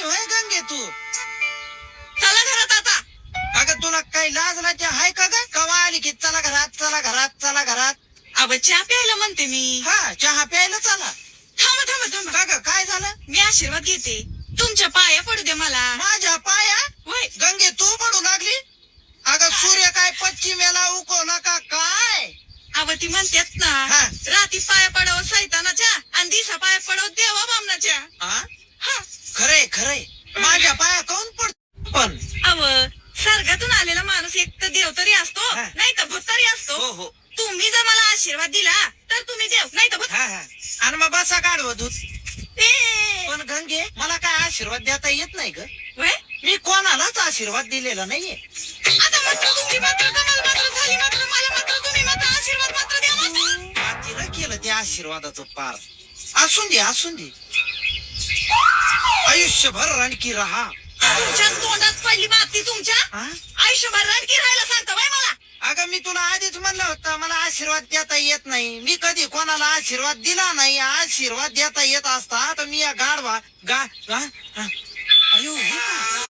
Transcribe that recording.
होय गंगे तू? चला घरात आता. अगं तुला काही लाज लाजा हाय का ग? कवा आली की चला घरात चला घरात चला घरात. अबे चहा प्यायला म्हणते मी. हा चहा प्यायला चला. थांबा थांबा थांबा. का ग काय झालं? मी आशीर्वाद घेते. तुमच्या पाया पडू दे मला. माझ्या पाया? होय. गंगे तू पडू लागली? अगं सूर्य काय पश्चिमेला उगवला का काय? अव ती म्हणतात ना हा. राती पाया पडावं सैतानाच्या आणि दिसा पाया पडावं देवा बामनाच्या. हा? हा. खरंय खरंय. माझ्या पाया काऊन पड पण? अव स्वर्गातून आलेला माणूस एक तर देव तरी असतो हा. नाही तर भूत तरी असतो. हो हो. तुम्ही जर मला आशीर्वाद दिला तर तुम्ही देव नाही तर भूत. हा हा. आणि मग बसा काढव दूध. ए. पण गंगे मला काय आशीर्वाद देता येत नाही ग. होय? मी कोणालाच आशीर्वाद दिलेला नाहीये. आता मात्र तुमची मात्र कमाल मात्र झाली मात्र मला मात्र तुम्ही मात्र आशीर्वाद मात्र द्या मात्र. तिला केलं त्या आशीर्वादाचं पार. असून दे आयुष्यभर रणकी राहा. तुमच्या तोंडात पडली माती तुमच्या हा? आयुष्यभर रणकी राहायला सांगता बाय मला. अगं मी तुला आधीच म्हणलं होतं मला आशीर्वाद देता येत नाही. मी कधी कोणाला आशीर्वाद दिला नाही. आशीर्वाद देता येत असता तर मी या गाढवा गा गा- अयो हे काय?